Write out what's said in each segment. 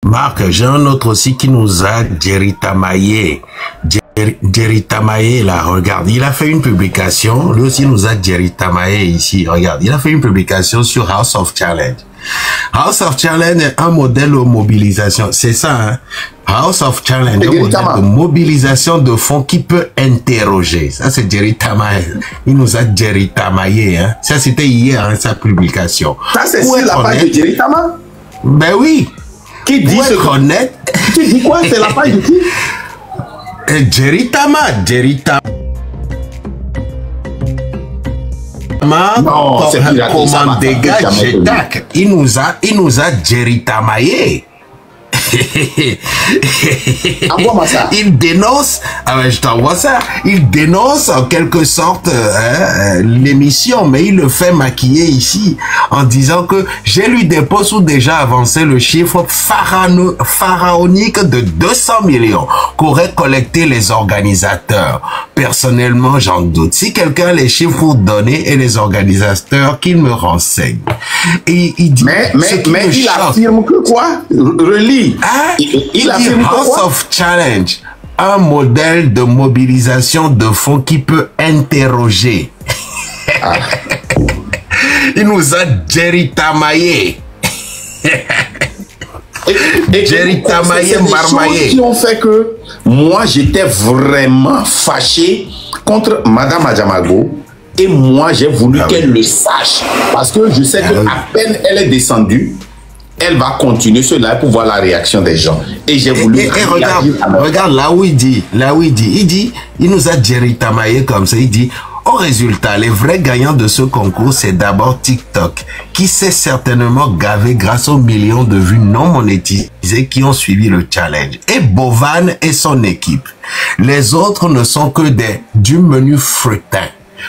Marc, j'ai un autre aussi qui nous a Jeritamaye. Jeritamaye, là, regarde, il a fait une publication, lui aussi nous a Jeritamaye ici, regarde, il a fait une publication sur House of Challenge. House of Challenge est un modèle de mobilisation, c'est ça, hein? House of Challenge, un modèle de mobilisation de fonds qui peut interroger. Ça, c'est Jeritamaye. Il nous a Jeritamaye, hein? Ça, c'était hier, hein, sa publication. Ça, c'est sur la page de Jeritamaye? Ben oui. Qui dit ce connaître? Qui dit quoi? C'est la page de qui? Jeritamaye. Non, c'est comment dégage Jetak. Il nous a Jeritamaye. Envoie-moi ça. Il dénonce, je t'envoie ça, il dénonce en quelque sorte l'émission, mais il le fait maquiller ici en disant que j'ai lu des posts où déjà avancé le chiffre pharaonique de 200 millions qu'auraient collecté les organisateurs. Personnellement, j'en doute. Si quelqu'un a les chiffres donnés et les organisateurs, qu'il me renseigne. Et il dit, mais il affirme que quoi? Relis. Ah, il affirme House of Challenge, un modèle de mobilisation de fonds qui peut interroger. Ah. Il nous a Jeritamaye. Jeritamaye Marmaye. Qui ont fait que moi j'étais vraiment fâché contre Madame Adjamago. Et moi j'ai voulu qu'elle le sache. Parce que je sais qu'à peine elle est descendue, elle va continuer cela pour voir la réaction des gens. Et j'ai voulu... Et regarde là où il dit, il nous a Jeritamaye comme ça, il dit, au résultat, les vrais gagnants de ce concours, c'est d'abord TikTok, qui s'est certainement gavé grâce aux millions de vues non monétisées qui ont suivi le challenge. Et Bovan et son équipe. Les autres ne sont que du menu fretin.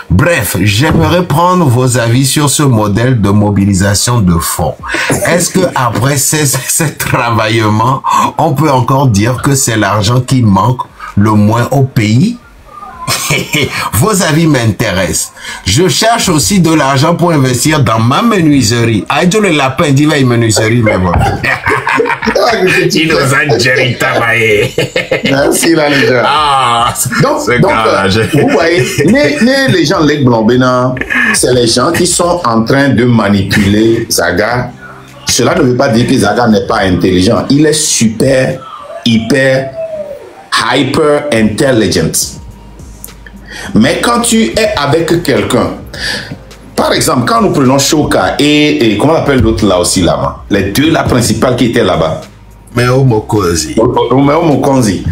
Bref, j'aimerais prendre vos avis sur ce modèle de mobilisation de fonds. Est-ce que après ces travaillements, on peut encore dire que c'est l'argent qui manque le moins au pays? Vos avis m'intéressent. Je cherche aussi de l'argent pour investir dans ma menuiserie. Aïdjo le lapin dit va une menuiserie, mais bon. Il nous a Jeritamaye. Merci là les gens. Ah, donc vous voyez, les gens Lek Blombena, c'est les gens qui sont en train de manipuler Zaga. Cela ne veut pas dire que Zaga n'est pas intelligent. Il est super, hyper, hyper intelligent. Mais quand tu es avec quelqu'un, par exemple, quand nous prenons Shoka et comment on appelle l'autre là aussi là-bas, les deux la principale qui étaient là-bas, Romeo Mokonzi,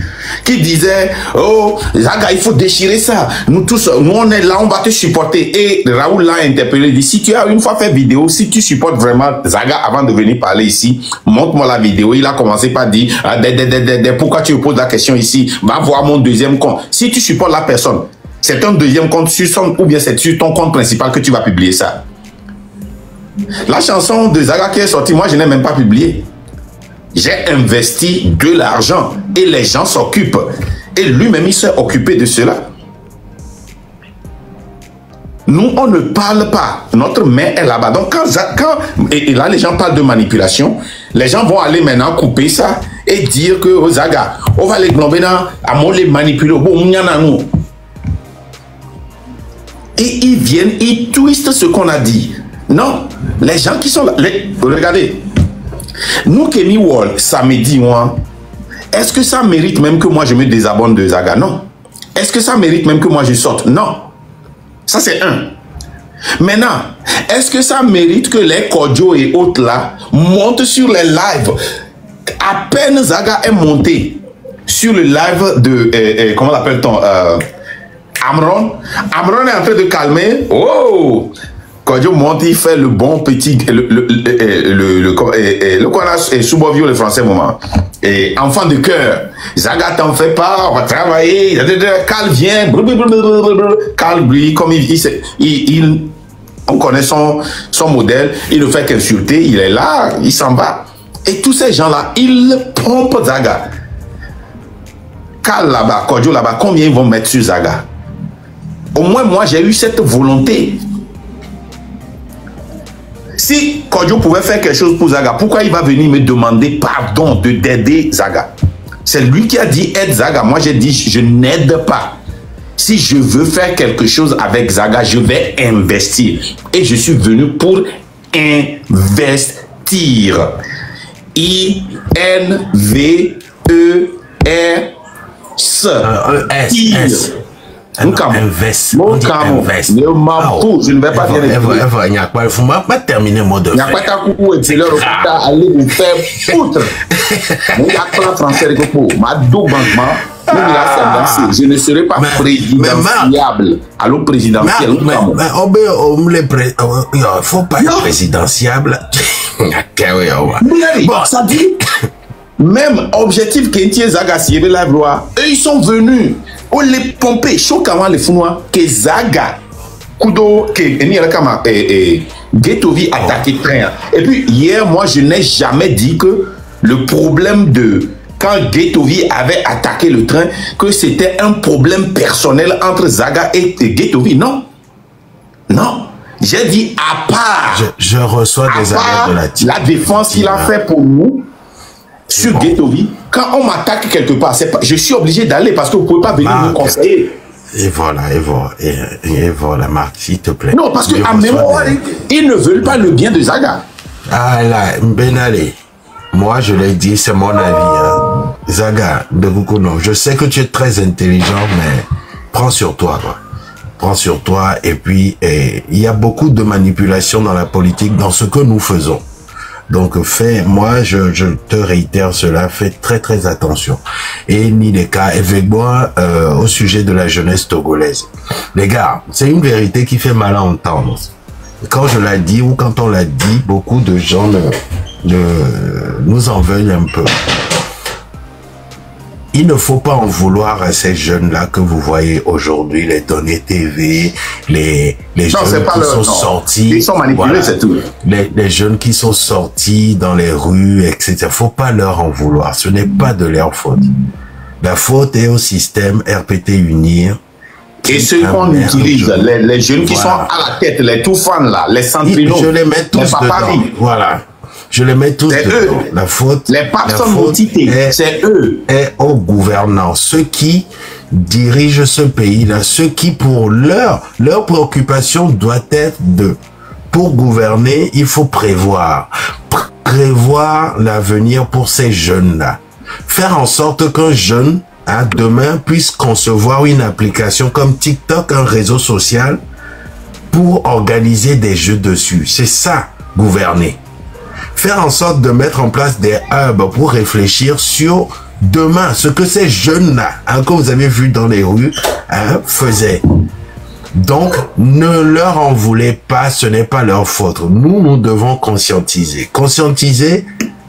qui disait, oh, Zaga, il faut déchirer ça. Nous tous, nous on est là, on va te supporter. Et Raoul l'a interpellé, il dit, si tu as une fois fait vidéo, si tu supportes vraiment Zaga avant de venir parler ici, montre-moi la vidéo. Il a commencé par dire, pourquoi tu me poses la question ici? Va voir mon deuxième compte. Si tu supportes la personne, c'est un deuxième compte sur son, ou bien c'est sur ton compte principal que tu vas publier ça. La chanson de Zaga qui est sortie, moi je n'ai même pas publié. J'ai investi de l'argent et les gens s'occupent. Et lui-même, il s'est occupé de cela. Nous, on ne parle pas. Notre main est là-bas. Donc, et là, les gens parlent de manipulation. Les gens vont aller maintenant couper ça et dire que, oh, Zaga, on va les glomber dans, à les manipuler. Et ils viennent, ils twistent ce qu'on a dit. Non, les gens qui sont là, regardez. Nous, Kenny Wall, samedi, moi, est-ce que ça mérite même que moi je me désabonne de Zaga? Non. Est-ce que ça mérite même que moi je sorte? Non. Ça, c'est un. Maintenant, est-ce que ça mérite que les Kodjo et autres là montent sur les lives? À peine Zaga est monté sur le live de, comment l'appelle-t-on, Amron. Amron est en train de calmer. Oh! Kodjo monte, il fait le bon petit, le qu'on a sous-bovio le français moment. Et enfant de cœur. Zaga t'en fait pas, on va travailler. Cal vient. Cal lui, comme on connaît son modèle, il ne fait qu'insulter, il est là, il s'en va. Et tous ces gens-là, ils pompent Zaga. Cal là-bas, Kodjo là-bas, combien ils vont mettre sur Zaga? Au moins, moi, j'ai eu cette volonté. Si Kodjo pouvait faire quelque chose pour Zaga, pourquoi il va venir me demander pardon d'aider Zaga? C'est lui qui a dit aide Zaga. Moi, j'ai dit je n'aide pas. Si je veux faire quelque chose avec Zaga, je vais investir. Et je suis venu pour investir. I-N-V-E-R-S. S. Mon camo. Invest. Mon camo. Le mampo. Je ne vais pas bien écrire. Il n'y a pas. Il faut pas terminer le mot de il n'y a pas ta coucou et c'est l'heure où tu as allé vous faire foutre. Mais il y a pas français de coucou. Ma double banquement. Je ne serai pas présidentiable. Allô, présidentiel. Mais il ne faut pas être présidentiable. Bon, ça dit, même objectif qu'Entier Zaga s'y la loi, eux ils sont venus. On les pomper, chaud comment les founois, que Zaga, Kudo, que Getovi attaqué train. Et puis hier, moi je n'ai jamais dit que le problème de quand Getovi avait attaqué le train, que c'était un problème personnel entre Zaga et Getovi. Non. Non. J'ai dit à part. Je reçois des alertes de la team. La défense qu'il a fait pour nous sur Getovi. Quand on m'attaque quelque part, pas, je suis obligé d'aller parce que vous ne pouvez pas venir me conseiller. Et voilà, Marc, s'il te plaît. Non, parce qu'à mémoire, ils ne veulent pas le bien de Zaga. Ah là, Benale, moi je l'ai dit, c'est mon avis. Hein. Zaga, de beaucoup non. Je sais que tu es très intelligent, mais prends sur toi, quoi. Prends sur toi, et puis il y a beaucoup de manipulation dans la politique, dans ce que nous faisons. Donc moi je te réitère cela, fais très très attention. Et ni les cas, avec moi au sujet de la jeunesse togolaise. Les gars, c'est une vérité qui fait mal à entendre. Quand je la dis ou quand on la dit, beaucoup de gens nous en veulent un peu. Il ne faut pas en vouloir à ces jeunes-là que vous voyez aujourd'hui, les données TV, les jeunes qui sont sortis. Ils sont manipulés, voilà, c'est tout. Les jeunes qui sont sortis dans les rues, etc. Faut pas leur en vouloir. Ce n'est pas de leur faute. La faute est au système RPT Unir. Et ceux qu'on utilise, les jeunes qui sont à la tête, les tout fans là, les centrinaux, je les mets tous dedans. Voilà. Je les mets tous dedans. La faute, les personnes c'est eux. Est aux gouvernants, ceux qui dirigent ce pays-là, ceux qui pour leur préoccupation doit être pour gouverner, il faut prévoir l'avenir pour ces jeunes-là. Faire en sorte qu'un jeune, demain, puisse concevoir une application comme TikTok, un réseau social, pour organiser des jeux dessus. C'est ça, gouverner. Faire en sorte de mettre en place des hubs pour réfléchir sur demain, ce que ces jeunes-là, que vous avez vu dans les rues, faisaient. Donc, ne leur en voulez pas, ce n'est pas leur faute. Nous devons conscientiser. Conscientiser,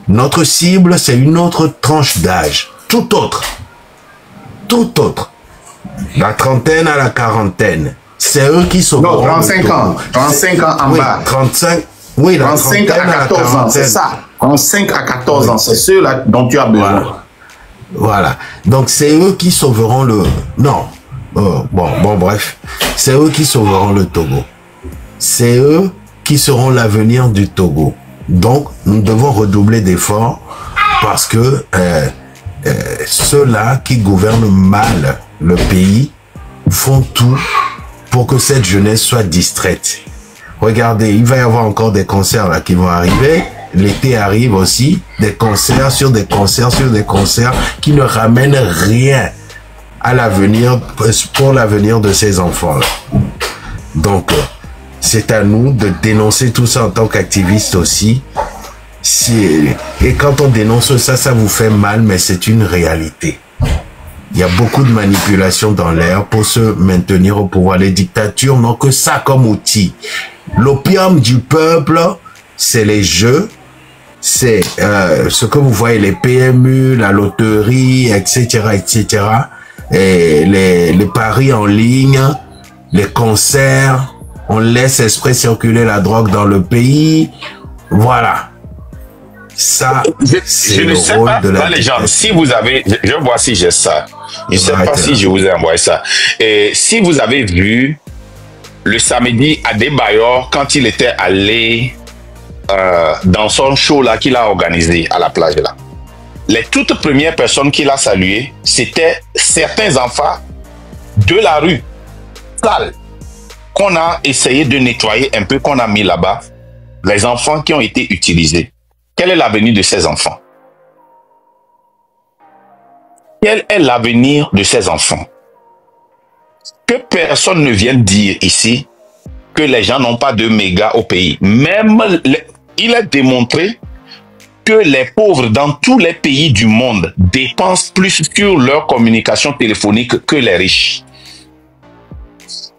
notre cible, c'est une autre tranche d'âge. Tout autre. La trentaine à la quarantaine. C'est eux qui sont... Non, 35 ans. 35 ans en bas. 35... Oui, 35 à 14 ans, c'est ça. 35 à 14 ans, c'est ceux-là dont tu as besoin. Voilà. Donc, c'est eux qui sauveront le... Non. Bon, bref. C'est eux qui sauveront le Togo. C'est eux qui seront l'avenir du Togo. Donc, nous devons redoubler d'efforts parce que ceux-là qui gouvernent mal le pays font tout pour que cette jeunesse soit distraite. Regardez, il va y avoir encore des concerts là qui vont arriver. L'été arrive aussi, des concerts sur des concerts sur des concerts qui ne ramènent rien à l'avenir, pour l'avenir de ces enfants-là. Donc, c'est à nous de dénoncer tout ça en tant qu'activistes aussi. Et quand on dénonce ça, ça vous fait mal, mais c'est une réalité. Il y a beaucoup de manipulation dans l'air pour se maintenir au pouvoir. Les dictatures n'ont que ça comme outil. L'opium du peuple, c'est les jeux, c'est ce que vous voyez, les PMU, la loterie, etc., etc., et les paris en ligne, les concerts, on laisse exprès circuler la drogue dans le pays. Voilà. Ça, je ne sais pas, les gens, si vous avez, je vois si j'ai ça. Je ne sais pas si je vous ai envoyé ça. Et si vous avez vu le samedi à Debayor, quand il était allé dans son show là qu'il a organisé à la plage là, les toutes premières personnes qu'il a saluées, c'était certains enfants de la rue, sales, qu'on a essayé de nettoyer un peu, qu'on a mis là-bas, les enfants qui ont été utilisés. Quel est l'avenir de ces enfants? Quel est l'avenir de ces enfants? Que personne ne vienne dire ici que les gens n'ont pas de méga au pays. Même, il est démontré que les pauvres dans tous les pays du monde dépensent plus sur leur communication téléphonique que les riches.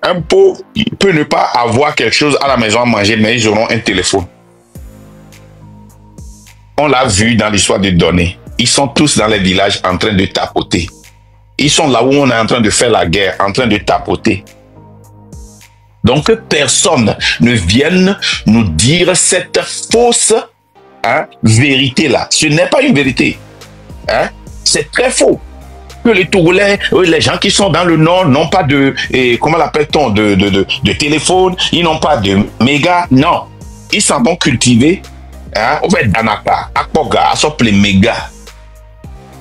Un pauvre peut ne pas avoir quelque chose à la maison à manger, mais ils auront un téléphone. On l'a vu dans l'histoire des données. Ils sont tous dans les villages en train de tapoter. Ils sont là où on est en train de faire la guerre, en train de tapoter. Donc que personne ne vienne nous dire cette fausse vérité-là. Ce n'est pas une vérité. C'est très faux. Que les Togolais, les gens qui sont dans le nord n'ont pas de, comment l'appelle-t-on, de téléphone, ils n'ont pas de méga. Non. Ils s'en vont cultiver. On va être Danaka, Akpoga, Asop les mégas.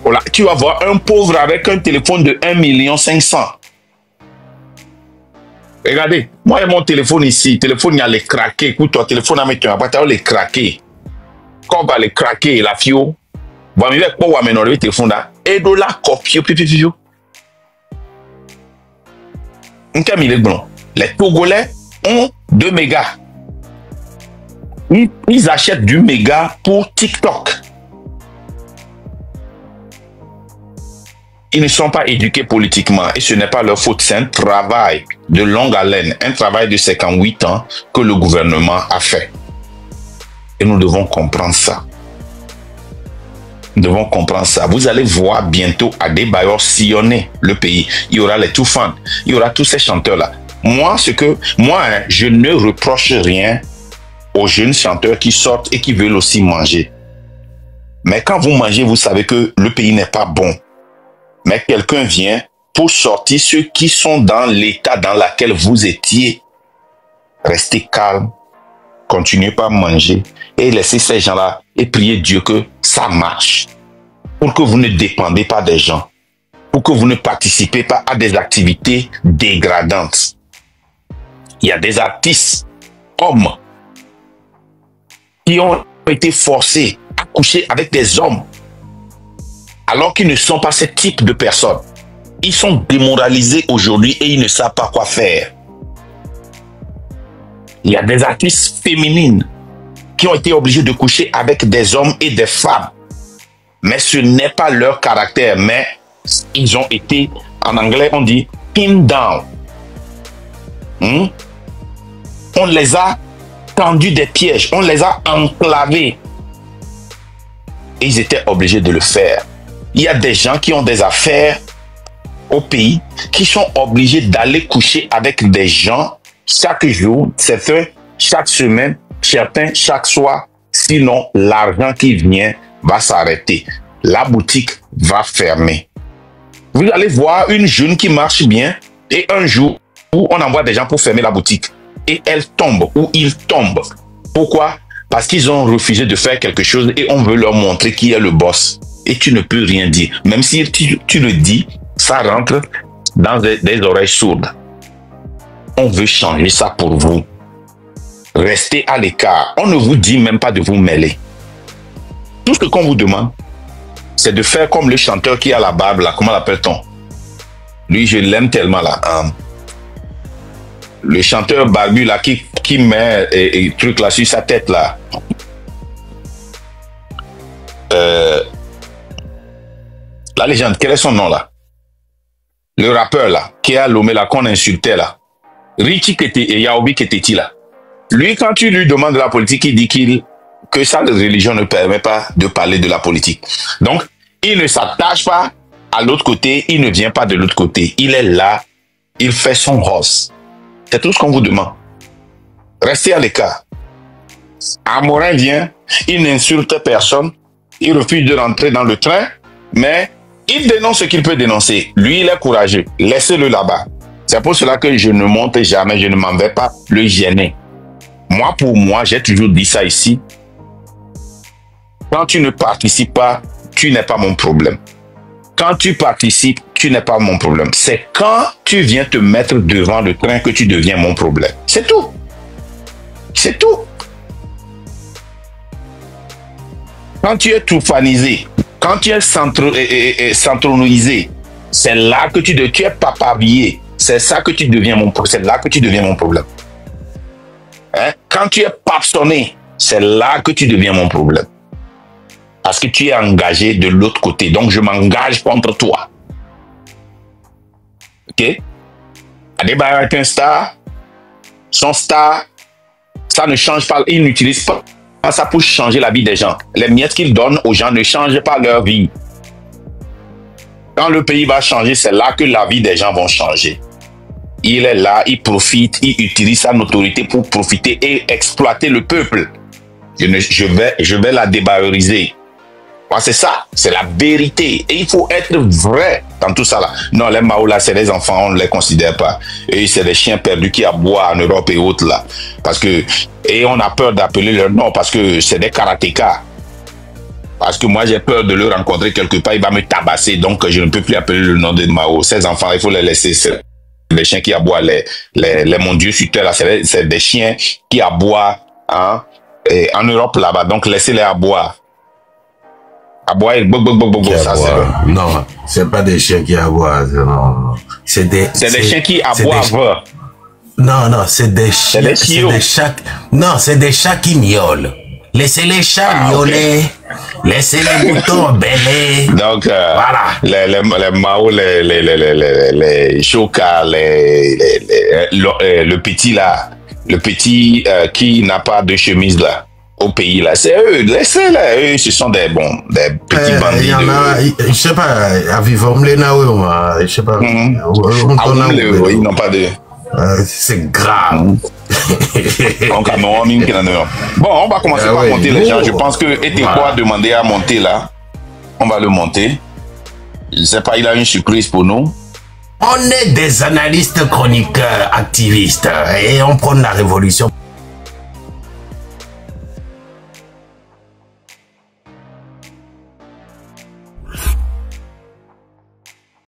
Voilà, tu vas voir un pauvre avec un téléphone de 1 500 000. Regardez, moi et mon téléphone ici, téléphone il y a les craqués. Écoute, ton téléphone a mis un appareil, les craqués. Quand on va les craquer, la fio, va me dire quoi, on va me le téléphone là. Et de la copie, pipipipio. Les Togolais ont 2 mégas. Ils achètent du méga pour TikTok. Ils ne sont pas éduqués politiquement et ce n'est pas leur faute. C'est un travail de longue haleine, un travail de 58 ans que le gouvernement a fait. Et nous devons comprendre ça. Nous devons comprendre ça. Vous allez voir bientôt à Adebayor sillonner le pays. Il y aura les Toufan, il y aura tous ces chanteurs-là. Moi, je ne reproche rien aux jeunes chanteurs qui sortent et qui veulent aussi manger. Mais quand vous mangez, vous savez que le pays n'est pas bon. Mais quelqu'un vient pour sortir ceux qui sont dans l'état dans lequel vous étiez. Restez calme, continuez pas à manger et laissez ces gens-là et priez Dieu que ça marche. Pour que vous ne dépendez pas des gens. Pour que vous ne participez pas à des activités dégradantes. Il y a des artistes, hommes, qui ont été forcés à coucher avec des hommes alors qu'ils ne sont pas ce type de personnes. Ils sont démoralisés aujourd'hui et ils ne savent pas quoi faire. Il y a des artistes féminines qui ont été obligés de coucher avec des hommes et des femmes. Mais ce n'est pas leur caractère, mais ils ont été, en anglais on dit, pinned down. On les a tendus des pièges, on les a enclavés. Et ils étaient obligés de le faire. Il y a des gens qui ont des affaires au pays, qui sont obligés d'aller coucher avec des gens chaque jour, certains chaque semaine, certains chaque soir. Sinon, l'argent qui vient va s'arrêter. La boutique va fermer. Vous allez voir une jeune qui marche bien et un jour où on envoie des gens pour fermer la boutique et elle tombe ou il tombe. Pourquoi? Parce qu'ils ont refusé de faire quelque chose et on veut leur montrer qui est le boss. Et tu ne peux rien dire. Même si tu le dis, ça rentre dans des oreilles sourdes. On veut changer ça pour vous. Restez à l'écart. On ne vous dit même pas de vous mêler. Tout ce qu'on vous demande, c'est de faire comme le chanteur qui a la barbe là. Comment l'appelle-t-on? Lui, je l'aime tellement là. Le chanteur barbu là qui met un truc là sur sa tête là. La légende, quel est son nom là? Le rappeur là, qui a Lomé là, qu'on insultait là. Richie et Yaobi Keteti là. Lui, quand tu lui demandes de la politique, il dit que sa religion ne permet pas de parler de la politique. Donc, il ne s'attache pas à l'autre côté, il ne vient pas de l'autre côté. Il est là, il fait son rose. C'est tout ce qu'on vous demande. Restez à l'écart. Amorin vient, il n'insulte personne, il refuse de rentrer dans le train, mais il dénonce ce qu'il peut dénoncer. Lui, il est courageux. Laissez-le là-bas. C'est pour cela que je ne monte jamais, je ne m'en vais pas le gêner. Moi, pour moi, j'ai toujours dit ça ici. Quand tu ne participes pas, tu n'es pas mon problème. Quand tu participes, tu n'es pas mon problème. C'est quand tu viens te mettre devant le train que tu deviens mon problème. C'est tout. C'est tout. Quand tu es toufanisé, quand tu es centronisé, c'est là que tu es papavillé. C'est ça que tu deviens mon problème. C'est là que tu deviens mon problème. Hein? Quand tu es papsonné, c'est là que tu deviens mon problème. Parce que tu es engagé de l'autre côté. Donc, je m'engage contre toi. OK? Adebayor est un star. Son star, ça ne change pas. Il n'utilise pas ça pour changer la vie des gens. Les miettes qu'il donne aux gens ne changent pas leur vie. Quand le pays va changer, c'est là que la vie des gens vont changer. Il est là, il profite, il utilise sa notoriété pour profiter et exploiter le peuple. Je vais la débayoriser. C'est ça, c'est la vérité. Et il faut être vrai dans tout ça là. Non, les Mao là, c'est des enfants, on ne les considère pas. Et c'est des chiens perdus qui aboient en Europe et autres là. Parce que, et on a peur d'appeler leur nom parce que c'est des karatékas. Parce que moi j'ai peur de le rencontrer quelque part, il va me tabasser. Donc je ne peux plus appeler le nom de Mao. Ces enfants, il faut les laisser. C'est les chiens qui aboient, les mon Dieu sur terre là, c'est des chiens qui aboient hein, et en Europe là-bas. Donc laissez-les aboyer. Aboie, ça c'est... Non, c'est pas des chiens qui aboient. Non. C'est des chiens qui aboient. Non, c'est des chiens. C'est des chats qui miaulent. Laissez les chats miauler. Laissez les moutons bêler. Donc, voilà. Les Mao, les Choka, le petit là, le petit qui n'a pas de chemise là. Au pays là, c'est eux, laissez-les, eux, ce sont des petits bandits. Il y en a, je sais pas, à Vivomle, je sais pas. Ils n'ont pas de. C'est grave. Bon, on va commencer par monter les gens. Je pense que Etekwa a demandé à monter là. On va le monter. Je sais pas, il a une surprise pour nous. On est des analystes, chroniqueurs, activistes et on prend la révolution.